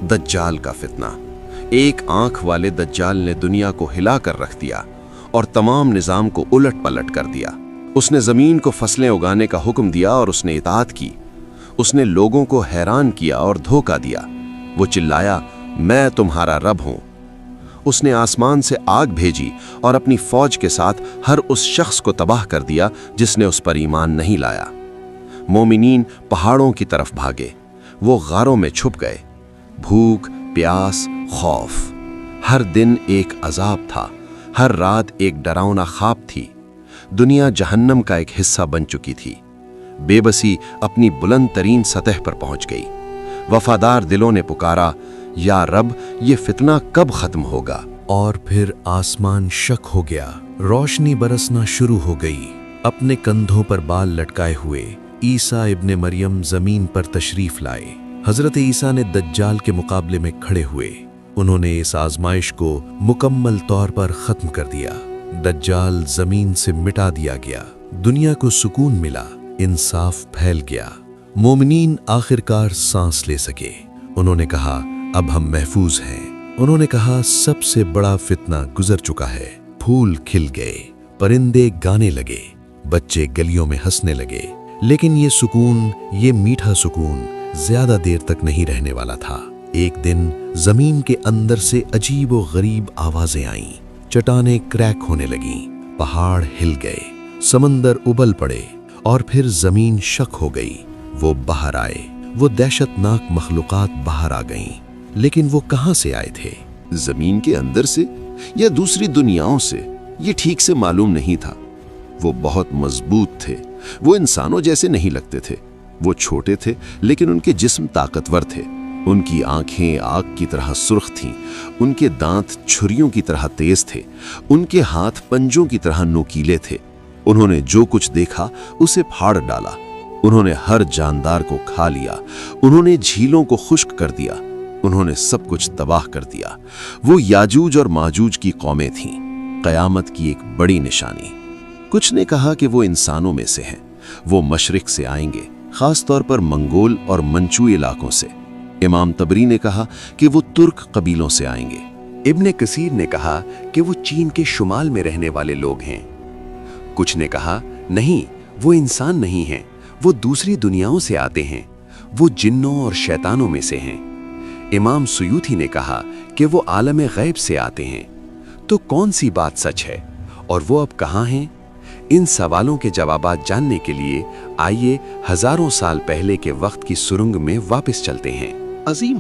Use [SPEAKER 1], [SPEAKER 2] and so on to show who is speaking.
[SPEAKER 1] दज्जाल का फितना। एक आंख वाले दज्जाल ने दुनिया को हिला कर रख दिया और तमाम निज़ाम को उलट पलट कर दिया। उसने ज़मीन को फसलें उगाने का हुक्म दिया और उसने इताअत की। उसने लोगों को हैरान किया और धोखा दिया। वो चिल्लाया, मैं तुम्हारा रब हूं। उसने आसमान से आग भेजी और अपनी फौज के साथ हर उस शख्स को तबाह कर दिया जिसने उस पर ईमान नहीं लाया। मोमिनीन पहाड़ों की तरफ भागे, वो गारों में छुप गए। भूख, प्यास, खौफ, हर दिन एक अजाब था, हर रात एक डरावना ख्वाब थी। दुनिया जहन्नम का एक हिस्सा बन चुकी थी। बेबसी अपनी बुलंद तरीन सतह पर पहुंच गई। वफादार दिलों ने पुकारा, या रब, ये फितना कब खत्म होगा?
[SPEAKER 2] और फिर आसमान शक हो गया, रोशनी बरसना शुरू हो गई। अपने कंधों पर बाल लटकाए हुए ईसा इब्ने मरियम जमीन पर तशरीफ लाए। हजरत ईसा ने दज्जाल के मुकाबले में खड़े हुए। उन्होंने इस आजमाइश को मुकम्मल तौर पर खत्म कर दिया। दज्जाल जमीन से मिटा दिया गया। दुनिया को सुकून मिला, इंसाफ फैल गया। मोमिनीन आखिरकार सांस ले सके। उन्होंने कहा, अब हम महफूज हैं। उन्होंने कहा, सबसे बड़ा फितना गुजर चुका है। फूल खिल गए, परिंदे गाने लगे, बच्चे गलियों में हंसने लगे। लेकिन ये सुकून, ये मीठा सुकून ज्यादा देर तक नहीं रहने वाला था। एक दिन जमीन के अंदर से अजीब व गरीब आवाजें आईं। चट्टानें क्रैक होने लगीं, पहाड़ हिल गए, समंदर उबल पड़े और फिर जमीन शक हो गई। वो बाहर आए, वो दहशतनाक मखलूकात बाहर आ गईं। लेकिन वो कहां से आए थे?
[SPEAKER 1] जमीन के अंदर से या दूसरी दुनियाओं से, ये ठीक से मालूम नहीं था। वो बहुत मजबूत थे। वो इंसानों जैसे नहीं लगते थे। वो छोटे थे लेकिन उनके जिस्म ताकतवर थे। उनकी आंखें आग की तरह सुर्ख थीं। उनके दांत छुरियों की तरह तेज थे। उनके हाथ पंजों की तरह नोकीले थे। उन्होंने जो कुछ देखा उसे फाड़ डाला। उन्होंने हर जानदार को खा लिया। उन्होंने झीलों को खुश्क कर दिया। उन्होंने सब कुछ तबाह कर दिया। वो याजूज और माजूज की कौमें थीं, कयामत की एक बड़ी निशानी। कुछ ने कहा कि वो इंसानों में से हैं। वो मशरिक से आएंगे, खास तौर पर मंगोल और मंचू इलाकों से। इमाम तबरी ने कहा कि वो तुर्क कबीलों से आएंगे।
[SPEAKER 3] इब्ने कसीर ने कहा कि वो चीन के शुमाल में रहने वाले लोग हैं। कुछ ने कहा, नहीं, वो इंसान नहीं हैं, वो दूसरी दुनियाओं से आते हैं, वो जिन्नों और शैतानों में से हैं। इमाम सुयूती ने कहा कि वो आलम गैब से आते हैं। तो कौन सी बात सच है और वो अब कहाँ हैं? इन सवालों के जवाबात जानने के लिए आइए हजारों साल पहले के वक्त की सुरंग में वापस चलते हैं।
[SPEAKER 1] अजीम